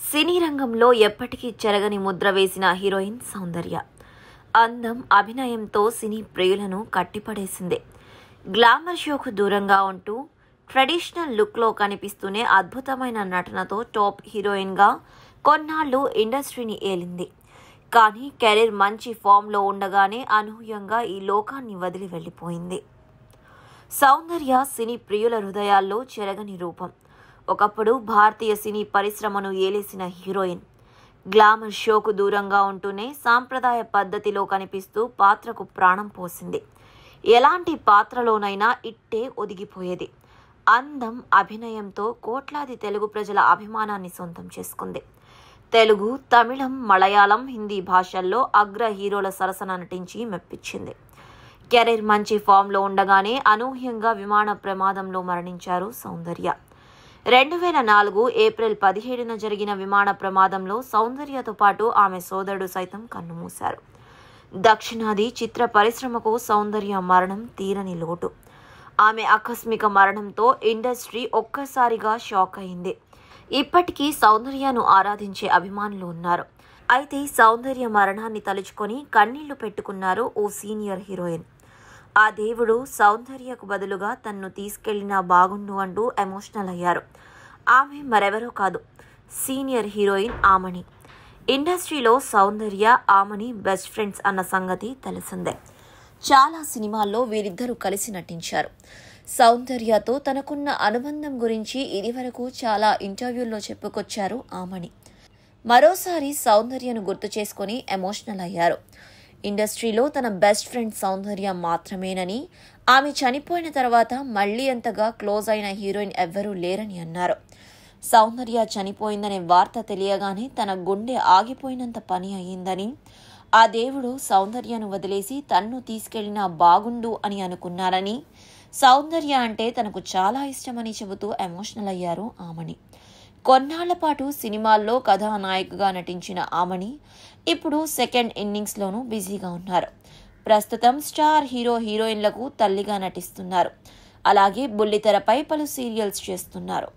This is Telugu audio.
సినీ రంగంలో ఎప్పటికీ చెరగని ముద్ర వేసిన హీరోయిన్ సౌందర్య. అందం, అభినయంతో సినీ ప్రియులను కట్టిపడేసింది. గ్లామర్ షోకు దూరంగా ఉంటూ ట్రెడిషనల్ లుక్లో కనిపిస్తూనే అద్భుతమైన నటనతో టాప్ హీరోయిన్గా కొన్నాళ్లు ఇండస్ట్రీని ఏలింది. కానీ కెరీర్ మంచి ఫామ్లో ఉండగానే అనూహ్యంగా ఈ లోకాన్ని వదిలి వెళ్లిపోయింది. సౌందర్య సినీ ప్రియుల హృదయాల్లో చెరగని రూపం. ఒకప్పుడు భారతీయ సినీ పరిశ్రమను ఏలేసిన హీరోయిన్. గ్లామర్ షోకు దూరంగా ఉంటూనే సాంప్రదాయ పద్ధతిలో కనిపిస్తూ పాత్రకు ప్రాణం పోసింది. ఎలాంటి పాత్రలోనైనా ఇట్టే ఒదిగిపోయేది. అందం, అభినయంతో కోట్లాది తెలుగు ప్రజల అభిమానాన్ని సొంతం చేసుకుంది. తెలుగు, తమిళం, మలయాళం, హిందీ భాషల్లో అగ్ర హీరోల సరసన నటించి మెప్పించింది. కెరీర్ మంచి ఫామ్లో ఉండగానే అనూహ్యంగా విమాన ప్రమాదంలో మరణించారు సౌందర్య. 2004 ఏప్రిల్ 17న జరిగిన విమాన ప్రమాదంలో సౌందర్యతో పాటు ఆమె సోదరుడు సైతం కన్నుమూశారు. దక్షిణాది చిత్ర పరిశ్రమకు సౌందర్య మరణం తీరని లోటు. ఆమె ఆకస్మిక మరణంతో ఇండస్ట్రీ ఒక్కసారిగా షాక్ అయింది. ఇప్పటికీ సౌందర్యను ఆరాధించే అభిమానులు ఉన్నారు. అయితే సౌందర్య మరణాన్ని తలుచుకొని కన్నీళ్లు పెట్టుకున్నారు ఓ సీనియర్ హీరోయిన్. ఆ దేవుడు సౌందర్యకు బదులుగా తన్ను తీసుకెళ్లినా బాగుండు అంటూ ఎమోషనల్ అయ్యారు. ఆమె మరెవరో కాదు, సీనియర్ హీరోయిన్ ఆమని. ఇండస్ట్రీలో సౌందర్య, ఆమని బెస్ట్ ఫ్రెండ్స్ అన్న సంగతి తెలిసిందే. చాలా సినిమాల్లో వీరిద్దరూ కలిసి నటించారు. సౌందర్యతో తనకున్న అనుబంధం గురించి ఇదివరకు చాలా ఇంటర్వ్యూల్లో చెప్పుకొచ్చారు ఆమని. మరోసారి సౌందర్యను గుర్తు చేసుకుని ఎమోషనల్ అయ్యారు. ఇండస్ట్రీలో తన బెస్ట్ ఫ్రెండ్ సౌందర్య మాత్రమేనని, ఆమె చనిపోయిన తర్వాత మళ్లీ అంతగా క్లోజ్ అయిన హీరోయిన్ ఎవ్వరూ లేరని అన్నారు. సౌందర్య చనిపోయిందనే వార్త తెలియగానే తన గుండె ఆగిపోయినంత పని అయ్యిందని, ఆ దేవుడు సౌందర్యను వదిలేసి తన్ను తీసుకెళ్లినా బాగుండు అని అనుకున్నారని, సౌందర్య అంటే తనకు చాలా ఇష్టమని చెబుతూ ఎమోషనల్ అయ్యారు ఆమని. కొన్నాళ్ల పాటు సినిమాల్లో కథానాయికగా నటించిన ఆమని ఇప్పుడు సెకండ్ ఇన్నింగ్స్లోనూ బిజీగా ఉన్నారు. ప్రస్తుతం స్టార్ హీరోయిన్లకు తల్లిగా నటిస్తున్నారు. అలాగే బుల్లితెరపై పలు సీరియల్స్ చేస్తున్నారు.